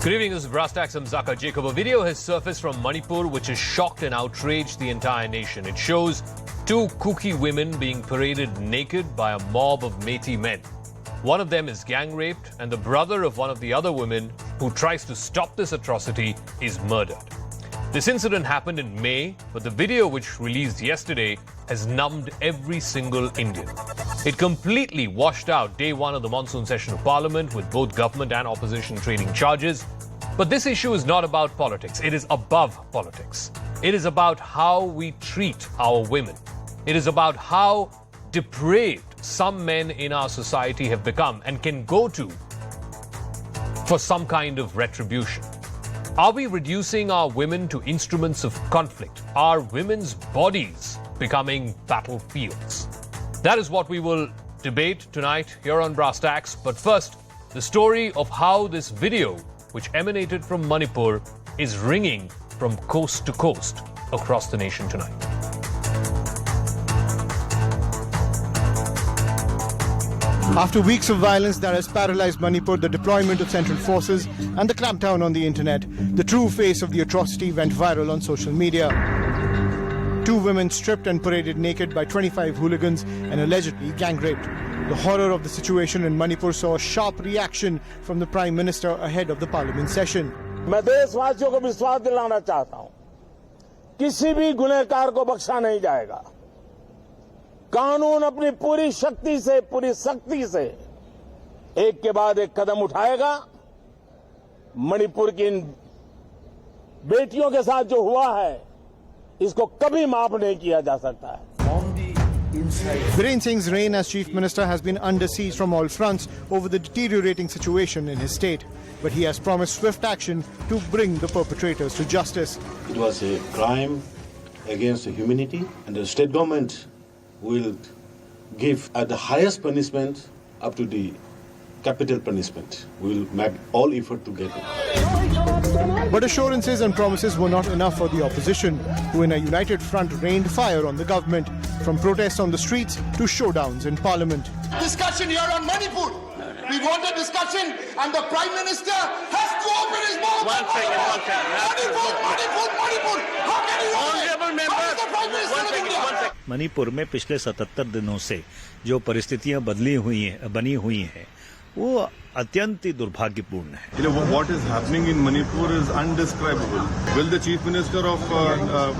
Good evening, this is Brastax. I'm Zaka Jacob. A video has surfaced from Manipur which has shocked and outraged the entire nation. It shows two Kuki women being paraded naked by a mob of Metis men. One of them is gang raped, and the brother of one of the other women who tries to stop this atrocity is murdered. This incident happened in May, but the video which released yesterday has numbed every single Indian. It completely washed out day one of the monsoon session of Parliament, with both government and opposition trading charges. But this issue is not about politics. It is above politics. It is about how we treat our women. It is about how depraved some men in our society have become and can go to for some kind of retribution. Are we reducing our women to instruments of conflict? Are women's bodies becoming battlefields? That is what we will debate tonight here on Brastax. But first, the story of how this video, which emanated from Manipur, is ringing from coast to coast across the nation tonight. After weeks of violence that has paralyzed Manipur, the deployment of central forces and the clampdown on the internet, the true face of the atrocity went viral on social media. Two women stripped and paraded naked by 25 hooligans and allegedly gang raped. The horror of the situation in Manipur saw a sharp reaction from the Prime Minister ahead of the Parliament session. मैं देशवासियों को विश्वास दिलाना चाहता हूं, किसी भी गुनहगार को बख्शा नहीं जाएगा। कानून अपनी पूरी शक्ति से, पूरी सख्ती से एक के बाद एक कदम उठाएगा। मणिपुर की इन बेटियों के साथ जो हुआ है, इसको कभी माफ नहीं किया जा सकता है। Biren Singh's reign as Chief Minister has been under siege from all fronts over the deteriorating situation in his state. But he has promised swift action to bring the perpetrators to justice. It was a crime against humanity, and the state government will give at the highest punishment up to the capital punishment. We will make all effort to get it. But assurances and promises were not enough for the opposition, who in a united front rained fire on the government, from protests on the streets to showdowns in Parliament. Discussion here on Manipur. We want a discussion, and the Prime Minister has to open his mouth. Manipur. How can he open it? How is the Prime Minister of India? Manipur में पिछले 77 दिनों से जो परिस्थितियां बनी हुई हैं, वो अत्यंत ही दुर्भाग्यपूर्ण है। You know, what is happening in Manipur is undescribable. Will the Chief Minister of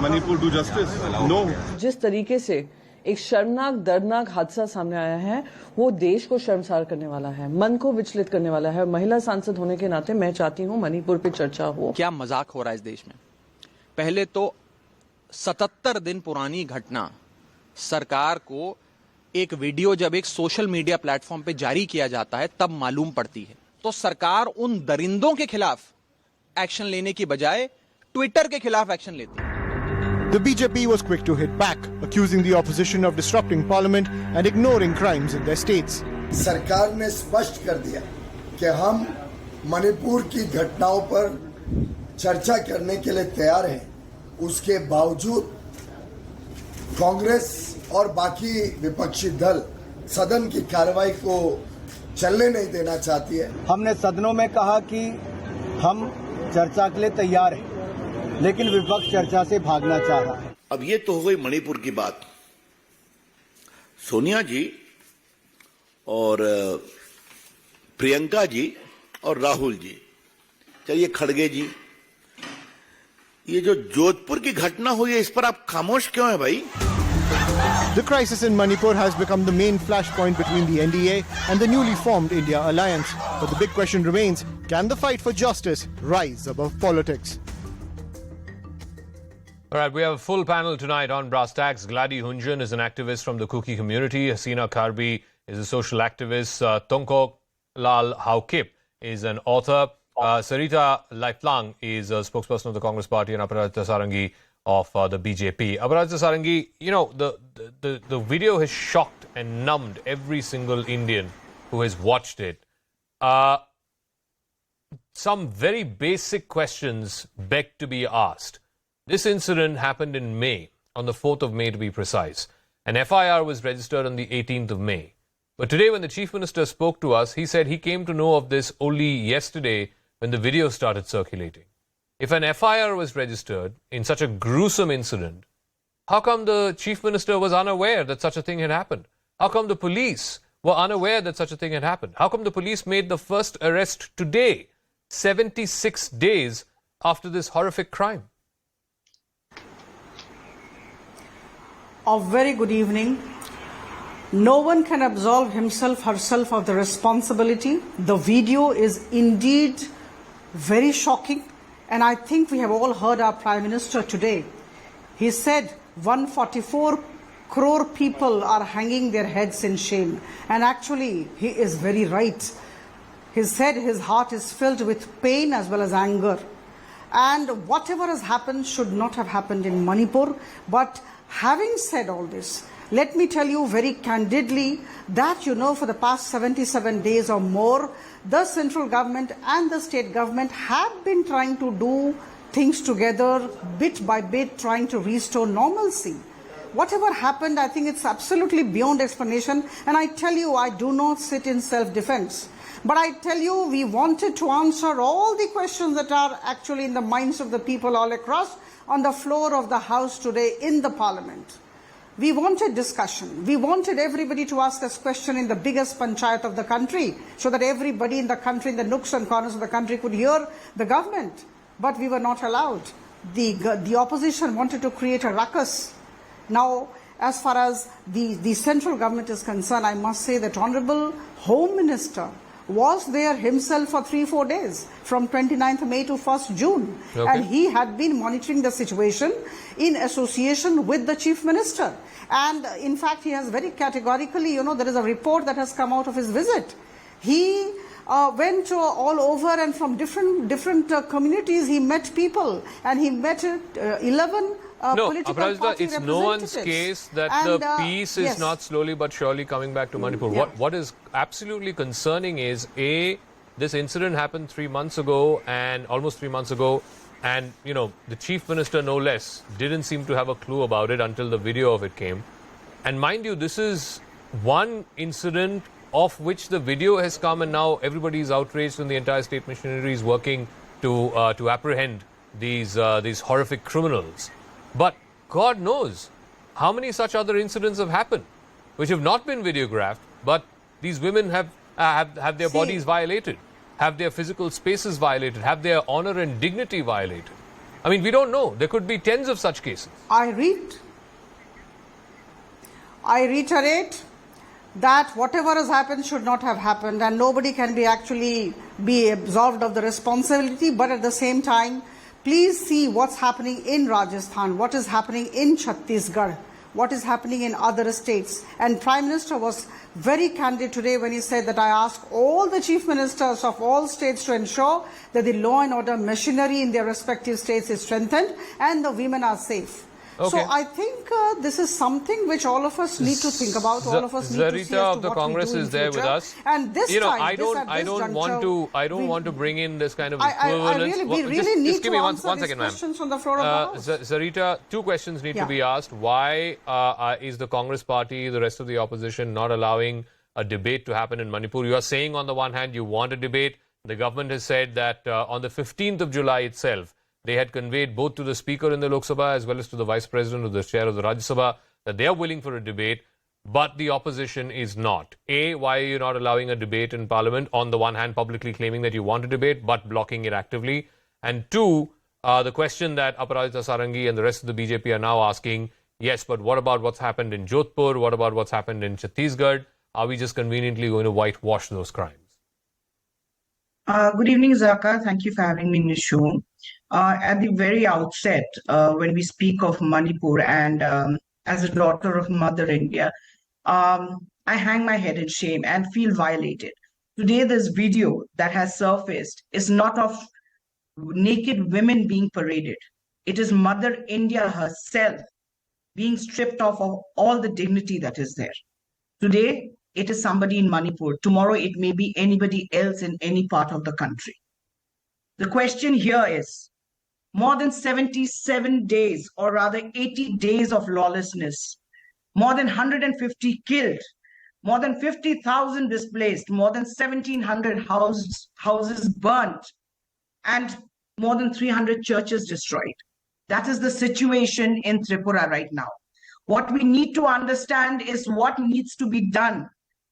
Manipur do justice? No. जिस तरीके से एक शर्मनाक, दर्दनाक हादसा सामने आया है, वो देश को शर्मसार करने वाला है, मन को विचलित करने वाला है। महिला सांसद होने के नाते मैं चाहती हूँ मणिपुर पे चर्चा हो। क्या मजाक हो रहा है इस देश में? पहले तो 77 दिन पुरानी घटना सरकार को एक वीडियो जब एक सोशल मीडिया प्लेटफॉर्म पे जारी किया जाता है तब मालूम पड़ती है। तो सरकार उन दरिंदों के खिलाफ एक्शन लेने की बजाय ट्विटर के खिलाफ एक्शन लेती है। The BJP was quick to hit back, accusing the opposition of disrupting Parliament and ignoring crimes in their states. सरकार ने स्पष्ट कर दिया कि हम मणिपुर की घटनाओं पर चर्चा करने के लिए तैयार हैं। उसके बावजूद कांग्रेस और बाकी विपक्षी दल सदन की कार्रवाई को चलने नहीं देना चाहती है। हमने सदनों में कहा कि हम चर्चा के लिए तैयार हैं, लेकिन विपक्ष चर्चा से भागना चाह रहा है। अब ये तो हो गई मणिपुर की बात। सोनिया जी और प्रियंका जी और राहुल जी, चलिए खड़गे जी, ये जो जोधपुर की घटना हुई है, इस पर आप खामोश क्यों हैं भाई? The crisis in Manipur has become the main flashpoint between the NDA and the newly formed India alliance. But the big question remains, can the fight for justice rise above politics? All right, we have a full panel tonight on Brastax. Gladi Hunjan is an activist from the Kuki community. Hasina Karbi is a social activist. Tongko Lal Haukip is an author. Sarita Lifelang is a spokesperson of the Congress Party, and Aparajita Sarangi of the BJP. Aparajita Sarangi, you know, the video has shocked and numbed every single Indian who has watched it. Some very basic questions beg to be asked. This incident happened in May, on the 4th of May to be precise. An FIR was registered on the 18th of May. But today when the Chief Minister spoke to us, he said he came to know of this only yesterday when the video started circulating. If an FIR was registered in such a gruesome incident, how come the Chief Minister was unaware that such a thing had happened? How come the police were unaware that such a thing had happened? How come the police made the first arrest today, 76 days after this horrific crime? A very good evening. No one can absolve himself, herself of the responsibility. The video is indeed very shocking, and I think we have all heard our Prime Minister today. He said 144 crore people are hanging their heads in shame, and actually he is very right. He said his heart is filled with pain as well as anger, and whatever has happened should not have happened in Manipur. But having said all this, let me tell you very candidly that, for the past 77 days or more, the central government and the state government have been trying to do things together, bit by bit, trying to restore normalcy. Whatever happened, I think it's absolutely beyond explanation. And I tell you, I do not sit in self-defense. But I tell you, we wanted to answer all the questions that are actually in the minds of the people all across on the floor of the House today in the Parliament. We wanted discussion. We wanted everybody to ask us questions in the biggest panchayat of the country, so that everybody in the country, in the nooks and corners of the country, could hear the government. But we were not allowed. The opposition wanted to create a ruckus. Now, as far as the central government is concerned, I must say that Honorable Home Minister was there himself for 3-4 days, from 29th May to 1st June. Okay. And he had been monitoring the situation in association with the Chief Minister. And in fact, he has very categorically, there is a report that has come out of his visit. He went all over, and from different communities, he met people, and he met 11 political party it's no one's case that the peace is not slowly but surely coming back to Manipur. Yeah. What is absolutely concerning is, this incident happened 3 months ago, and almost 3 months ago, and the Chief Minister, no less, didn't seem to have a clue about it until the video of it came. And mind you, this is one incident of which the video has come, and now everybody is outraged, and the entire state machinery is working to apprehend these horrific criminals. But God knows how many such other incidents have happened, which have not been videographed, but these women have their bodies violated, have their physical spaces violated, have their honor and dignity violated. I mean, we don't know. There could be tens of such cases. I reiterate that whatever has happened should not have happened, and nobody can be absolved of the responsibility. But at the same time, please see what's happening in Rajasthan, what is happening in Chhattisgarh, what is happening in other states. And Prime Minister was very candid today when he said that I ask all the chief ministers of all states to ensure that the law and order machinery in their respective states is strengthened and the women are safe. Okay. So I think this is something which all of us need to think about. All of us need to see as to of the what Congress we do is there future. With us. And this time, I don't want to bring in this kind of equivalence. We really need just give to me answer one these second, questions on the floor of the House. Zarita, two questions need to be asked. Why is the Congress party, the rest of the opposition, not allowing a debate to happen in Manipur? You are saying on the one hand you want a debate. The government has said that on the 15th of July itself, they had conveyed both to the Speaker in the Lok Sabha as well as to the Vice President or the Chair of the Rajya Sabha that they are willing for a debate, but the opposition is not. Why are you not allowing a debate in Parliament? On the one hand, publicly claiming that you want a debate, but blocking it actively. And two, the question that Aparajita Sarangi and the rest of the BJP are now asking, yes, but what about what's happened in Jodhpur? What about what's happened in Chhattisgarh? Are we just conveniently going to whitewash those crimes? Good evening, Zaka. Thank you for having me in the show. At the very outset, when we speak of Manipur and as a daughter of Mother India, I hang my head in shame and feel violated. Today, this video that has surfaced is not of naked women being paraded. It is Mother India herself being stripped of all the dignity that is there. Today, it is somebody in Manipur. Tomorrow, it may be anybody else in any part of the country. The question here is, more than 77 days, or rather 80 days of lawlessness, more than 150 killed, more than 50,000 displaced, more than 1,700 houses burnt, and more than 300 churches destroyed. That is the situation in Tripura right now. What we need to understand is what needs to be done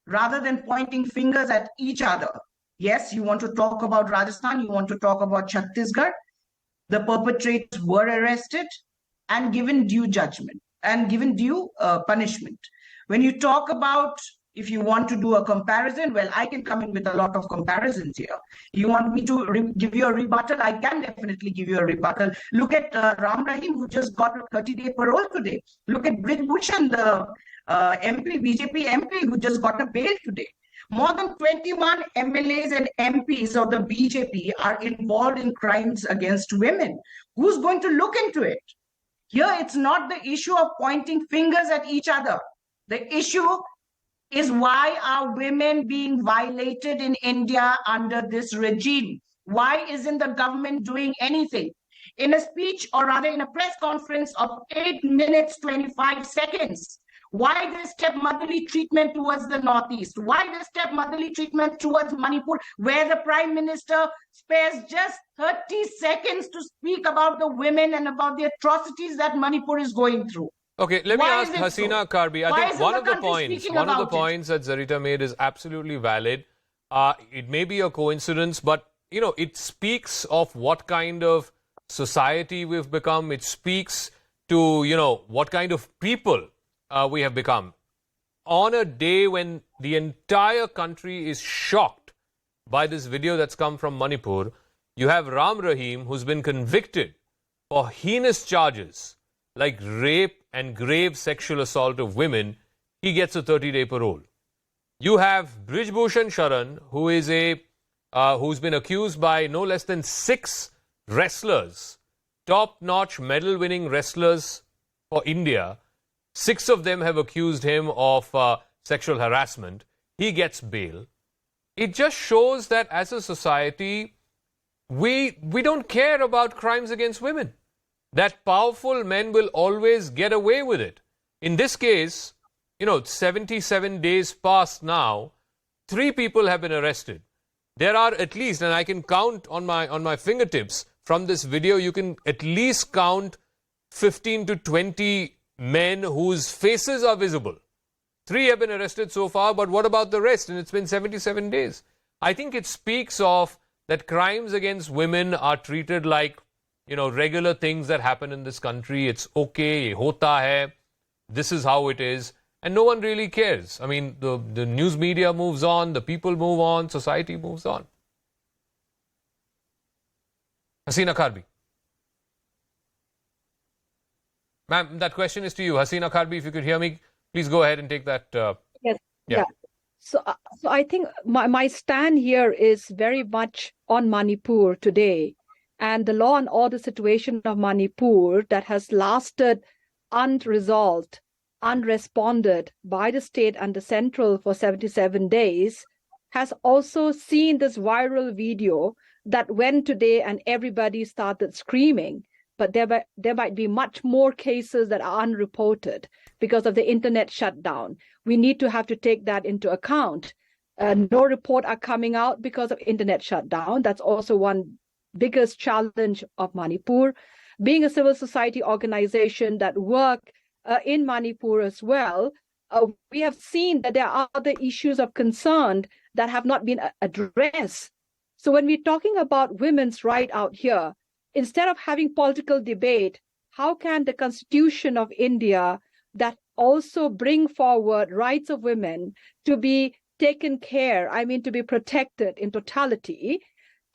rather than pointing fingers at each other. Yes, you want to talk about Rajasthan, you want to talk about Chhattisgarh. The perpetrators were arrested and given due judgment and given due punishment. When you talk about, if you want to do a comparison, well, I can come in with a lot of comparisons here. You want me to give you a rebuttal? I can definitely give you a rebuttal. Look at Ram Rahim, who just got a 30-day parole today. Look at Brij Bhushan, the MP, BJP MP, who just got a bail today. More than 21 MLAs and MPs of the BJP are involved in crimes against women. Who's going to look into it? Here, it's not the issue of pointing fingers at each other. The issue is, why are women being violated in India under this regime? Why isn't the government doing anything? In a speech, or rather in a press conference of 8 minutes, 25 seconds, why this stepmotherly treatment towards the Northeast? Why this stepmotherly treatment towards Manipur, where the Prime Minister spares just 30 seconds to speak about the women and about the atrocities that Manipur is going through? Okay, let me ask Hasina Karbi. I think one of the points that Zarita made is absolutely valid. It may be a coincidence, but it speaks of what kind of society we've become. It speaks to what kind of people we have become. On a day when the entire country is shocked by this video that's come from Manipur, you have Ram Rahim, who's been convicted for heinous charges like rape and grave sexual assault of women. He gets a 30-day parole. You have Brij Bhushan Sharan, who is who's been accused by no less than 6 wrestlers, top-notch medal-winning wrestlers for India. 6 of them have accused him of sexual harassment. He gets bail. It just shows that as a society, we don't care about crimes against women. That powerful men will always get away with it. In this case, 77 days past now, 3 people have been arrested. There are at least, and I can count on my fingertips from this video, you can at least count 15 to 20 men whose faces are visible. 3 have been arrested so far, but what about the rest? And it's been 77 days. I think it speaks of that crimes against women are treated like, regular things that happen in this country. It's okay, ye hota hai, this is how it is, and no one really cares. I mean, the news media moves on, the people move on, society moves on. Hasina Karbi. Ma'am, that question is to you. Hasina Karbi, if you could hear me, please go ahead and take that. Yes. Yeah. So I think my stand here is very much on Manipur today, and the law and order situation of Manipur that has lasted unresolved, unresponded by the state and the central for 77 days has also seen this viral video that went today and everybody started screaming. But there might be much more cases that are unreported because of the internet shutdown. We need to have to take that into account. No report are coming out because of internet shutdown. That's also one biggest challenge of Manipur. Being a civil society organization that work in Manipur as well, we have seen that there are other issues of concern that have not been addressed. So when we're talking about women's right out here, instead of having political debate, how can the Constitution of India that also bring forward rights of women to be taken care, to be protected in totality,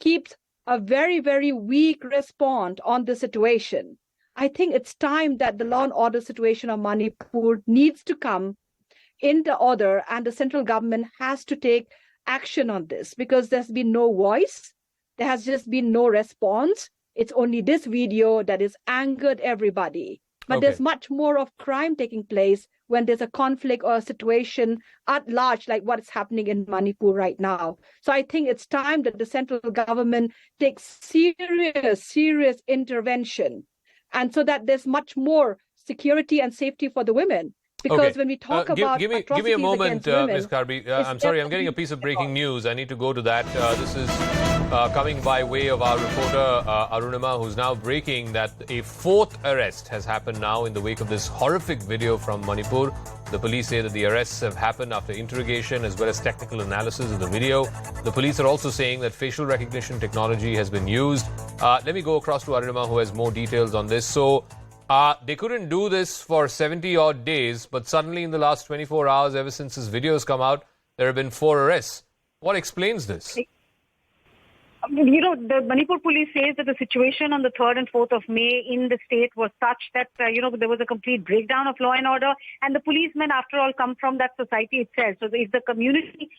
keeps a very, very weak response on the situation? I think it's time that the law and order situation of Manipur needs to come in the order, and the central government has to take action on this, because there's been no voice. There has just been no response. It's only this video that has angered everybody. But there's much more of crime taking place when there's a conflict or a situation at large, like what is happening in Manipur right now. So I think it's time that the central government takes serious intervention, and so that there's much more security and safety for the women. Because when we talk about give me atrocities a moment, against women, Ms. Karbi. I'm sorry, I'm getting a piece of breaking news. I need to go to that. This is coming by way of our reporter Arunima, who's now breaking that a fourth arrest has happened now in the wake of this horrific video from Manipur. The police say that the arrests have happened after interrogation as well as technical analysis of the video. The police are also saying that facial recognition technology has been used. Let me go across to Arunima, who has more details on this. So, they couldn't do this for 70 odd days, but suddenly in the last 24 hours, ever since this video has come out, there have been 4 arrests. What explains this? You know, the Manipur police says that the situation on the 3rd and 4th of May in the state was such that, there was a complete breakdown of law and order. And the policemen, after all, come from that society itself. So if the community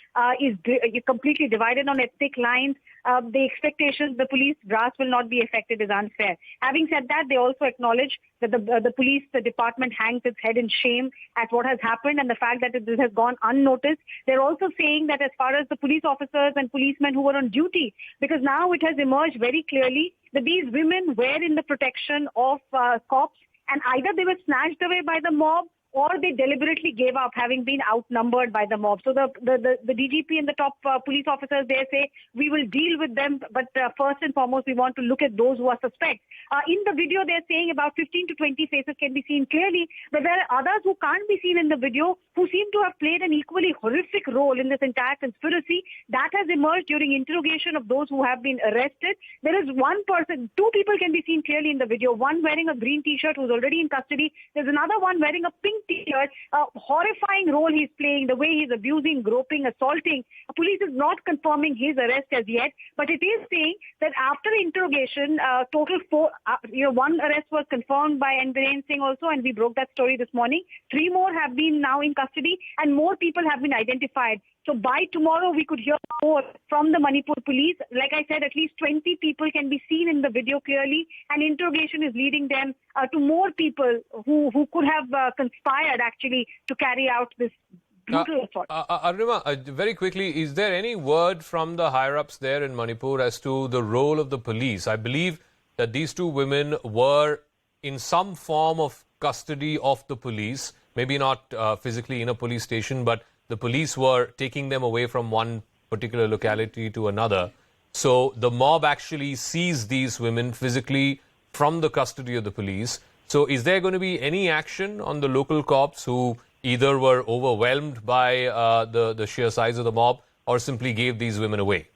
is completely divided on ethnic lines, the expectations the police brass will not be affected is unfair. Having said that, they also acknowledge that the police department hangs its head in shame at what has happened and the fact that this has gone unnoticed. They're also saying that as far as the police officers and policemen who were on duty, because now it has emerged very clearly that these women were in the protection of cops, and either they were snatched away by the mob or they deliberately gave up, having been outnumbered by the mob. So the DGP and the top police officers there say, we will deal with them, but first and foremost, we want to look at those who are suspect. In the video, they're saying about 15 to 20 faces can be seen clearly, but there are others who can't be seen in the video who seem to have played an equally horrific role in this entire conspiracy. That has emerged during interrogation of those who have been arrested. There is one person, 2 people can be seen clearly in the video, one wearing a green t-shirt who's already in custody. There's another one wearing a pink t-shirt, a horrifying role he's playing, the way he's abusing, groping, assaulting. Police is not confirming his arrest as yet, but it is saying that after interrogation, total 4, 1 arrest was confirmed by CM Biren Singh also, and we broke that story this morning. 3 more have been now in custody, and more people have been identified. So by tomorrow, we could hear more from the Manipur police. Like I said, at least 20 people can be seen in the video clearly, and interrogation is leading them to more people who could have conspired actually to carry out this brutal assault. Arunima, very quickly, is there any word from the higher-ups there in Manipur as to the role of the police? I believe that these 2 women were in some form of custody of the police, maybe not physically in a police station, but the police were taking them away from one particular locality to another. So the mob actually seized these women physically from the custody of the police. So is there going to be any action on the local cops who either were overwhelmed by the sheer size of the mob or simply gave these women away?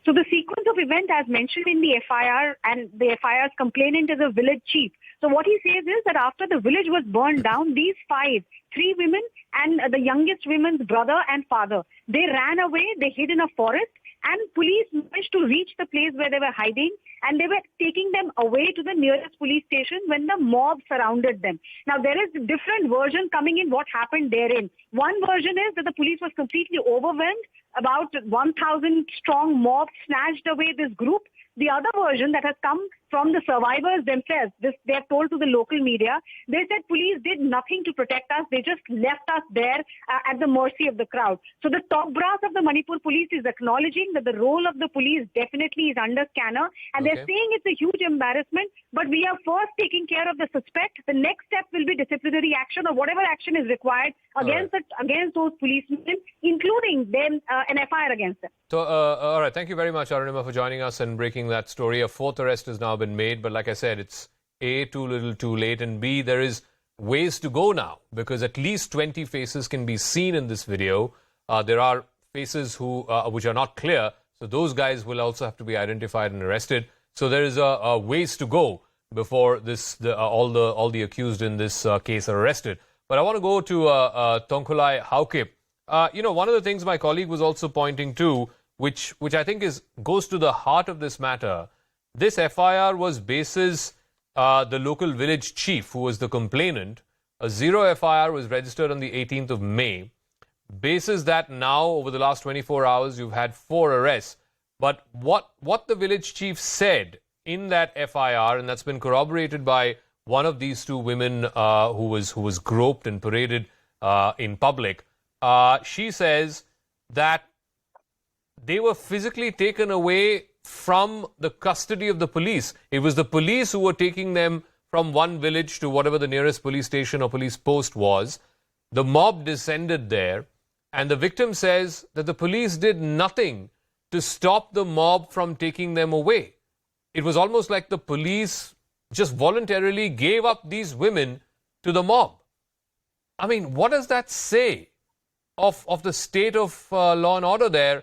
So the sequence of events, as mentioned in the FIR, and the FIR's complainant is a village chief. So what he says is that after the village was burned down, these 5, 3 women and the youngest woman's brother and father, they ran away, they hid in a forest, and police managed to reach the place where they were hiding, and they were taking them away to the nearest police station when the mob surrounded them. Now, there is a different version coming in what happened therein. One version is that the police was completely overwhelmed. About 1,000 strong mob snatched away this group. The other version that has come from the survivors themselves, they have told to the local media, they said police did nothing to protect us. They just left us there at the mercy of the crowd. So the top brass of the Manipur police is acknowledging that the role of the police definitely is under scanner. And they're saying it's a huge embarrassment, but we are first taking care of the suspect. The next step will be disciplinary action or whatever action is required against those policemen, including them, an FIR against them. So, all right. Thank you very much, Arunima, for joining us and breaking that story. A 4th arrest has now been made, but like I said, it's A, too little too late, and B, there is ways to go now because at least 20 faces can be seen in this video. There are faces which are not clear, so those guys will also have to be identified and arrested. So there is a ways to go before all the accused in this case are arrested. But I want to go to Tongkulai Haukip. One of the things my colleague was also pointing to, which I think goes to the heart of this matter. This FIR was basis the local village chief, who was the complainant. A 0 FIR was registered on the 18th of May. Basis that now, over the last 24 hours, you've had 4 arrests. But what the village chief said in that FIR, and that's been corroborated by one of these 2 women who was groped and paraded in public, she says that they were physically taken away from the custody of the police. It was the police who were taking them from one village to whatever the nearest police station or police post was. The mob descended there, and the victim says that the police did nothing to stop the mob from taking them away. It was almost like the police just voluntarily gave up these women to the mob. I mean, what does that say of the state of law and order there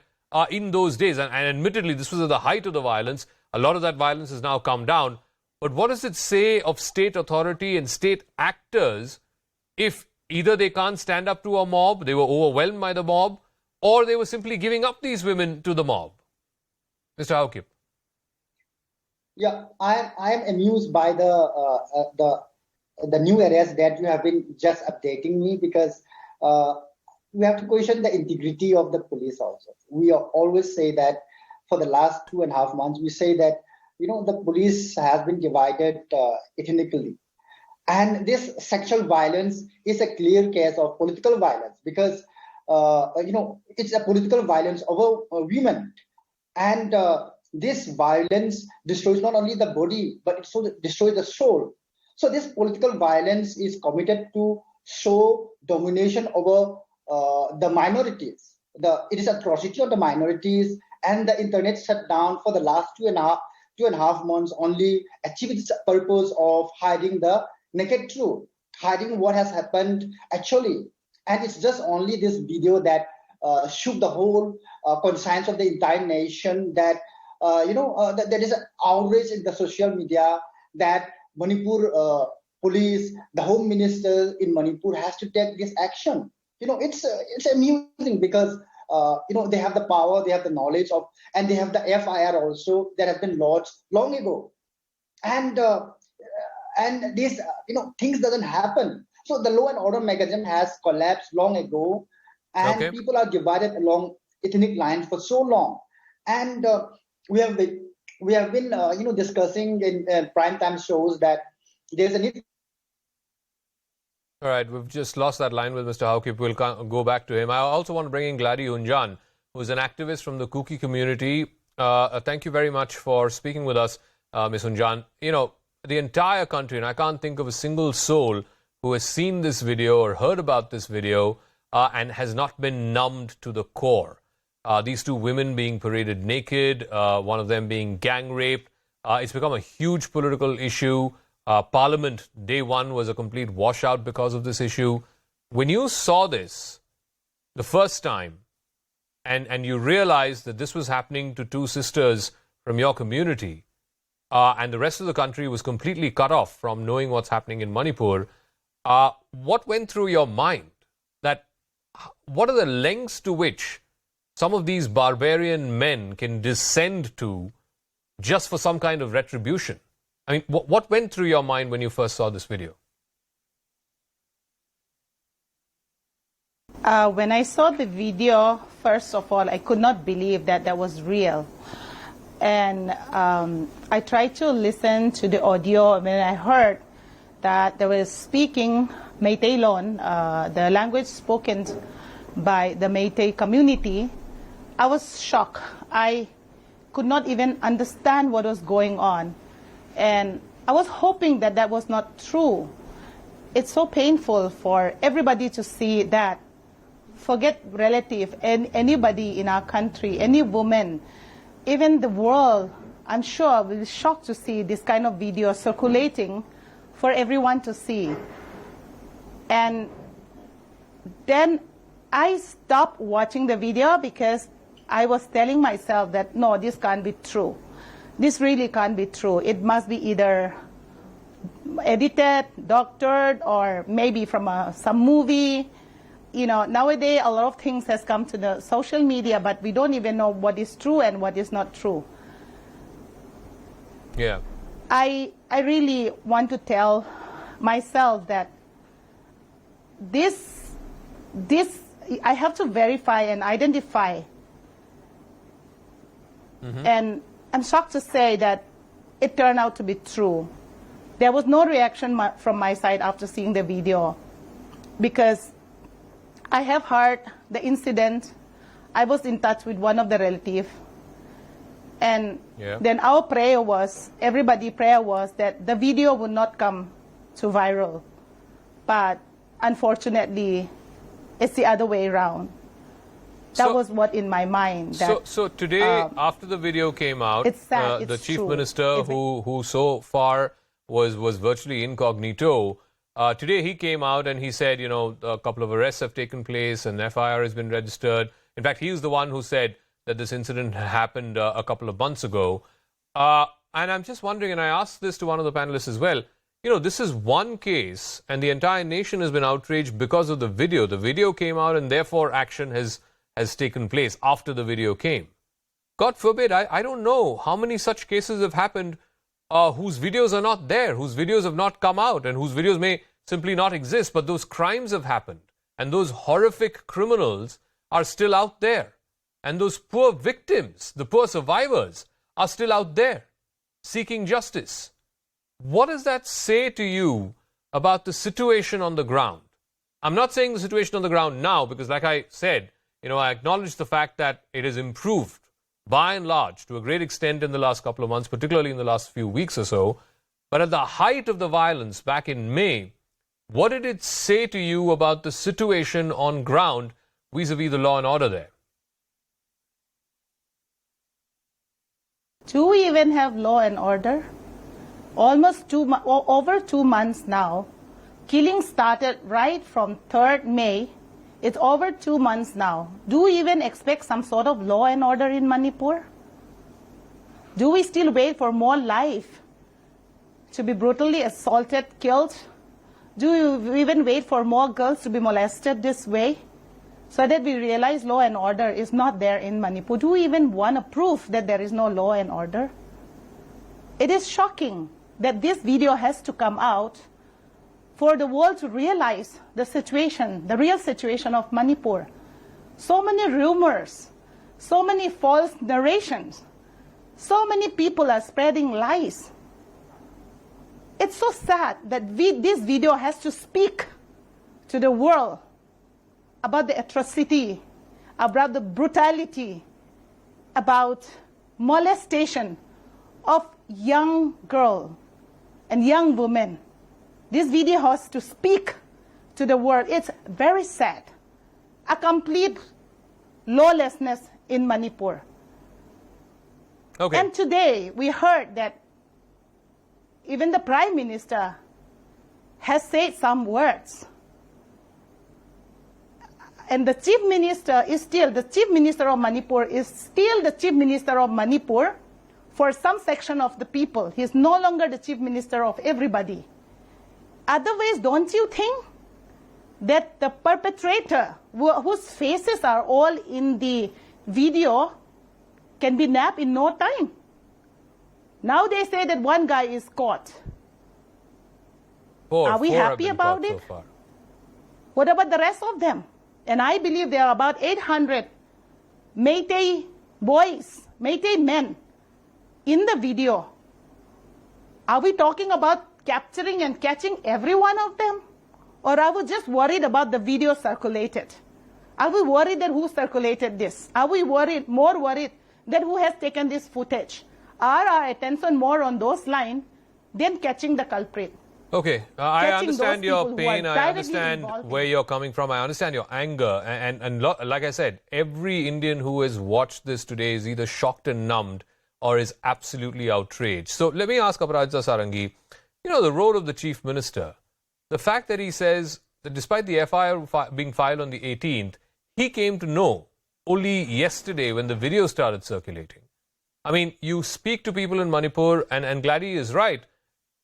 in those days? And admittedly, this was at the height of the violence. A lot of that violence has now come down. But what does it say of state authority and state actors if either they can't stand up to a mob, they were overwhelmed by the mob, or they were simply giving up these women to the mob? Mr. Haukip. Yeah, I am amused by the new areas that you have been just updating me, because we have to question the integrity of the police also. We always say that for the last 2.5 months, we say that, the police has been divided ethnically. And this sexual violence is a clear case of political violence, because, it's a political violence over women. And this violence destroys not only the body, but it also destroys the soul. So this political violence is committed to show domination over the minorities. It is atrocity of the minorities, and the internet shut down for the last 2.5 months only achieved its purpose of hiding the naked truth, hiding what has happened actually. And it's just only this video that shook the whole conscience of the entire nation, that that there is an outrage in the social media, that Manipur police, the home minister in Manipur has to take this action. It's amusing, because they have the power, they have the knowledge of, and they have the FIR also that has been lodged long ago, and these things doesn't happen. So the law and order mechanism has collapsed long ago, and people are divided along ethnic lines for so long, and we have been discussing in prime time shows that there's a need. All right, we've just lost that line with Mr. Haukip. We'll go back to him. I also want to bring in Gladys Unjan, who's an activist from the Kuki community. Thank you very much for speaking with us, Ms. Unjan. The entire country, and I can't think of a single soul who has seen this video or heard about this video and has not been numbed to the core. These two women being paraded naked, one of them being gang raped. It's become a huge political issue. Parliament, day one, was a complete washout because of this issue. When you saw this the first time, and you realized that this was happening to two sisters from your community, and the rest of the country was completely cut off from knowing what's happening in Manipur, what went through your mind? What are the lengths to which some of these barbarian men can descend to just for some kind of retribution? I mean, what went through your mind when you first saw this video? When I saw the video, first of all, I could not believe that was real. And I tried to listen to the audio, and when I heard that they were speaking Meitei Lon, the language spoken by the Meitei community, I was shocked. I could not even understand what was going on. And I was hoping that was not true. It's so painful for everybody to see that. Forget relative and anybody in our country, any woman, even the world, I'm sure will be shocked to see this kind of video circulating for everyone to see. And then I stopped watching the video because I was telling myself that, no, this can't be true. This really can't be true. It must be either edited, doctored, or maybe from some movie. Nowadays a lot of things has come to the social media, but we don't even know what is true and what is not true. Yeah. I really want to tell myself that this I have to verify and identify. And I'm shocked to say that it turned out to be true. There was no reaction from my side after seeing the video, because I have heard the incident. I was in touch with one of the relatives, And then our prayer was, everybody's prayer was that the video would not come to viral. But unfortunately, it's the other way around. That was what in my mind. That, so today, after the video came out, it's sad, the chief minister, who so far was virtually incognito, today he came out and he said, you know, a couple of arrests have taken place and FIR has been registered. In fact, he was the one who said that this incident happened a couple of months ago. And I'm just wondering, and I asked this to one of the panelists as well, you know, this is one case and the entire nation has been outraged because of the video. The video came out and therefore action has taken place after the video came. God forbid, I don't know how many such cases have happened whose videos are not there, whose videos have not come out, and whose videos may simply not exist, but those crimes have happened, and those horrific criminals are still out there, and those poor victims, the poor survivors, are still out there seeking justice. What does that say to you about the situation on the ground? I'm not saying the situation on the ground now, because like I said, you know, I acknowledge the fact that it has improved by and large to a great extent in the last couple of months, particularly in the last few weeks or so. But at the height of the violence back in May, what did it say to you about the situation on ground vis-a-vis the law and order there? Do we even have law and order? Almost over 2 months now. Killing started right from 3rd May. It's over 2 months now. Do we even expect some sort of law and order in Manipur? Do we still wait for more life to be brutally assaulted, killed? Do we even wait for more girls to be molested this way? So that we realize law and order is not there in Manipur. Do we even want a proof that there is no law and order? It is shocking that this video has to come out for the world to realize the situation, the real situation of Manipur. So many rumors, so many false narrations, so many people are spreading lies. It's so sad that this video has to speak to the world about the atrocity, about the brutality, about molestation of young girls and young women. This video has to speak to the world. It's very sad. A complete lawlessness in Manipur. Okay. And today we heard that even the Prime Minister has said some words. And the Chief Minister is still, the Chief Minister of Manipur is still the Chief Minister of Manipur for some section of the people. He's no longer the Chief Minister of everybody. Otherwise, don't you think that the perpetrator, whose faces are all in the video, can be nabbed in no time? Now they say that one guy is caught. Are we happy about it? So what about the rest of them? And I believe there are about 800 Métis boys, Métis men in the video. Are we talking about capturing and catching every one of them? Or are we just worried about the video circulated? Are we worried that who circulated this? Are we more worried that who has taken this footage? Are our attention more on those lines than catching the culprit? Okay, I understand your pain, I understand where you're coming from, I understand your anger, and like I said, every Indian who has watched this today is either shocked and numbed or is absolutely outraged. So let me ask Aparajita Sarangi, you know, the role of the Chief Minister, the fact that he says that despite the FIR being filed on the 18th, he came to know only yesterday when the video started circulating. I mean, you speak to people in Manipur, and Gladys is right.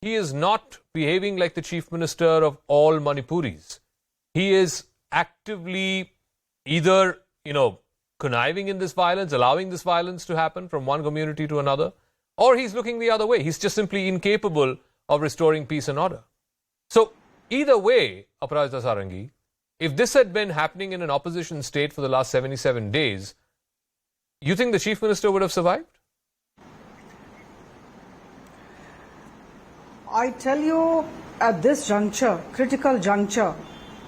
He is not behaving like the Chief Minister of all Manipuris. He is actively either, you know, conniving in this violence, allowing this violence to happen from one community to another, or he's looking the other way. He's just simply incapable of restoring peace and order. So, either way, Aparajita Sarangi, if this had been happening in an opposition state for the last 77 days, you think the Chief Minister would have survived? I tell you, at this juncture, critical juncture,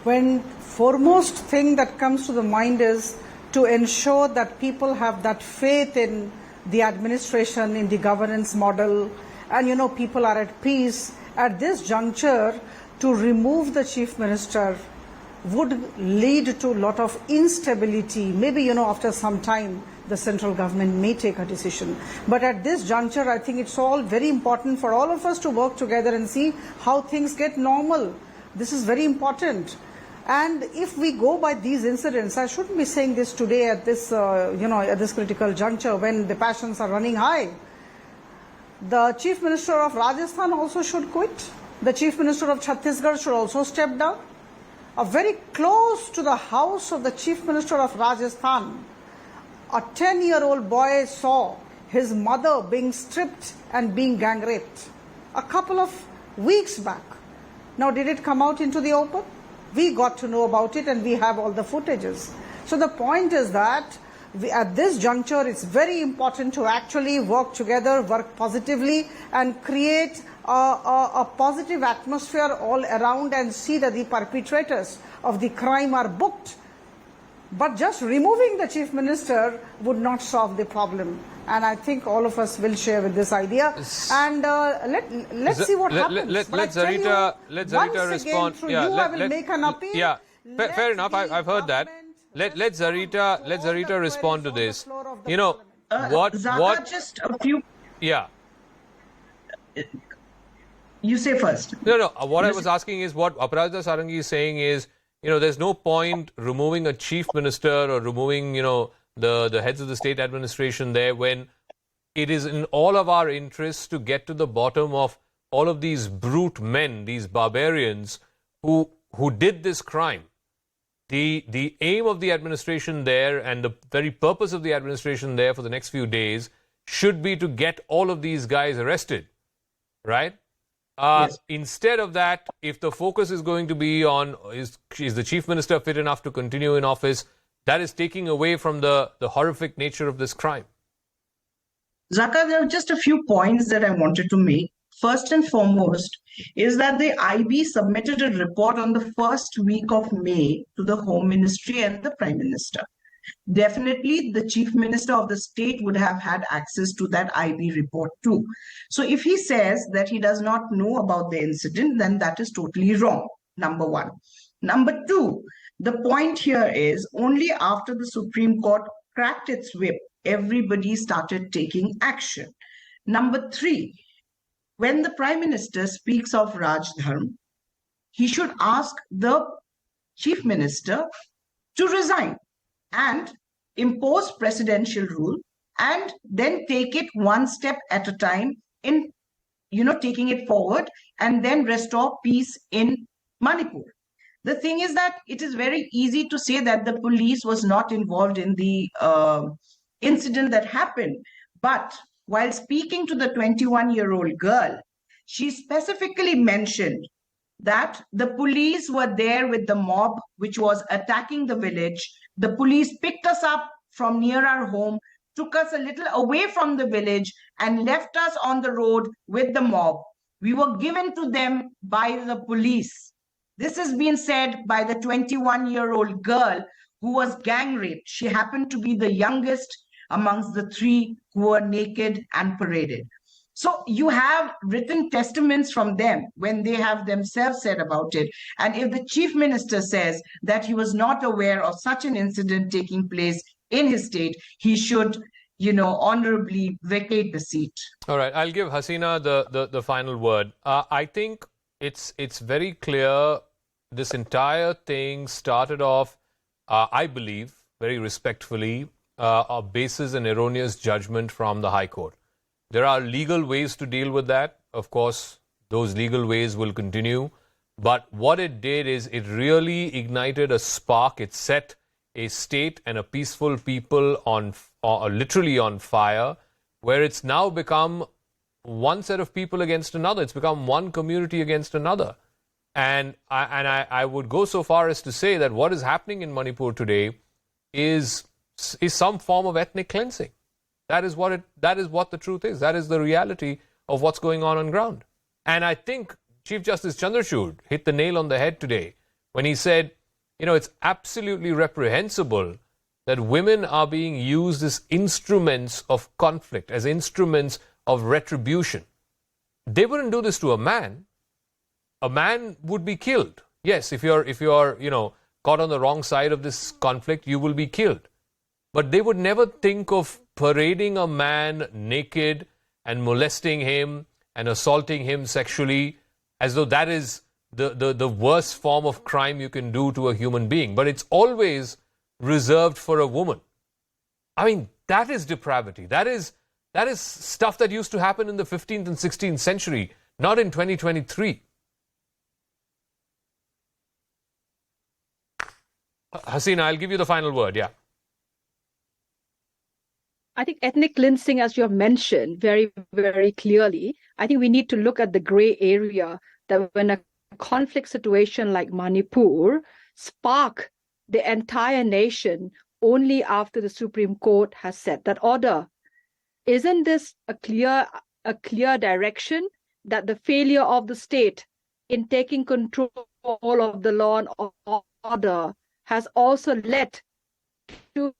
when foremost thing that comes to the mind is to ensure that people have that faith in the administration, in the governance model, and people are at peace. At this juncture, to remove the chief minister would lead to a lot of instability. Maybe, after some time, the central government may take a decision. But at this juncture, I think it's all very important for all of us to work together and see how things get normal. This is very important. And if we go by these incidents, I shouldn't be saying this today at this, at this critical juncture when the passions are running high. The Chief Minister of Rajasthan also should quit. The Chief Minister of Chhattisgarh should also step down. Very close to the house of the Chief Minister of Rajasthan, a 10-year-old boy saw his mother being stripped and being gang raped a couple of weeks back. Now, did it come out into the open? We got to know about it and we have all the footages. So the point is that at this juncture, it's very important to actually work together, work positively, and create a positive atmosphere all around and see that the perpetrators of the crime are booked. But just removing the chief minister would not solve the problem. And I think all of us will share with this idea. And let's see what happens. Let Zarita respond. I will make an appeal. Yeah, fair enough. I've heard that. Let Zarita respond to this. Zaka, just a few. Yeah. You say first. No. What I was asking is what Aparajita Sarangi is saying is, there's no point removing a chief minister or removing, the heads of the state administration there when it is in all of our interests to get to the bottom of all of these brute men, these barbarians who did this crime. The aim of the administration there and the very purpose of the administration there for the next few days should be to get all of these guys arrested, right? Yes. Instead of that, if the focus is going to be on is the chief minister fit enough to continue in office, that is taking away from the horrific nature of this crime. Zaka, there are just a few points that I wanted to make. First and foremost is that the IB submitted a report on the first week of May to the Home Ministry and the Prime Minister. Definitely, the Chief Minister of the state would have had access to that IB report too. So if he says that he does not know about the incident, then that is totally wrong, number one. Number two, the point here is only after the Supreme Court cracked its whip, everybody started taking action. Number three, when the Prime Minister speaks of Raj Dharma, he should ask the Chief Minister to resign and impose presidential rule and then take it one step at a time in, taking it forward and then restore peace in Manipur. The thing is that it is very easy to say that the police was not involved in the incident that happened. But while speaking to the 21-year-old girl, she specifically mentioned that the police were there with the mob which was attacking the village. The police picked us up from near our home, took us a little away from the village and left us on the road with the mob. We were given to them by the police. This has been said by the 21-year-old girl who was gang raped. She happened to be the youngest amongst the three who were naked and paraded. So you have written testaments from them when they have themselves said about it. And if the chief minister says that he was not aware of such an incident taking place in his state, he should, honorably vacate the seat. All right, I'll give Hasina the final word. I think it's very clear this entire thing started off, I believe, very respectfully, a basis and erroneous judgment from the High Court. There are legal ways to deal with that. Of course, those legal ways will continue. But what it did is it really ignited a spark. It set a state and a peaceful people literally on fire, where it's now become one set of people against another. It's become one community against another. And I would go so far as to say that what is happening in Manipur today is some form of ethnic cleansing. That is what the truth is. That is the reality of what's going on ground. And I think Chief Justice Chandrachud hit the nail on the head today when he said, it's absolutely reprehensible that women are being used as instruments of conflict, as instruments of retribution. They wouldn't do this to a man. A man would be killed. Yes, if you're caught on the wrong side of this conflict, you will be killed. But they would never think of parading a man naked and molesting him and assaulting him sexually as though that is the worst form of crime you can do to a human being. But it's always reserved for a woman. I mean, that is depravity. That is stuff that used to happen in the 15th and 16th century, not in 2023. Hasina, I'll give you the final word, yeah. I think ethnic cleansing, as you have mentioned very, very clearly, I think we need to look at the gray area that when a conflict situation like Manipur spark the entire nation only after the Supreme Court has set that order. Isn't this a clear direction that the failure of the state in taking control of the law and order has also led to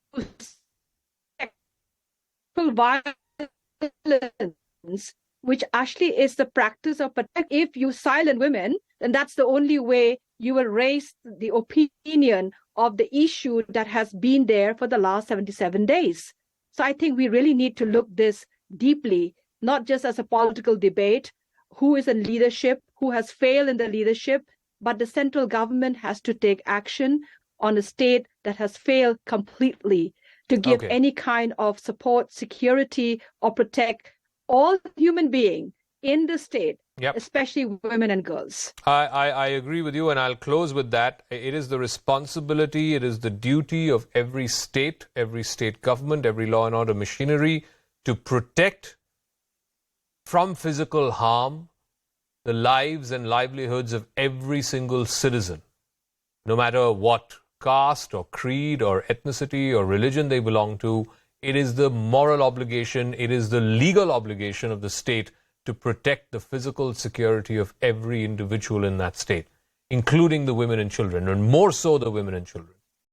violence, which actually is the practice of protect. If you silence women, then that's the only way you will raise the opinion of the issue that has been there for the last 77 days. So I think we really need to look this deeply, not just as a political debate, who is in leadership, who has failed in the leadership, but the central government has to take action on a state that has failed completely to give any kind of support, security, or protect all human beings in the state, especially women and girls. I agree with you, and I'll close with that. It is the responsibility, it is the duty of every state government, every law and order machinery to protect from physical harm the lives and livelihoods of every single citizen, no matter what caste or creed or ethnicity or religion they belong to. It is the moral obligation, it is the legal obligation of the state to protect the physical security of every individual in that state, including the women and children, and more so the women and children.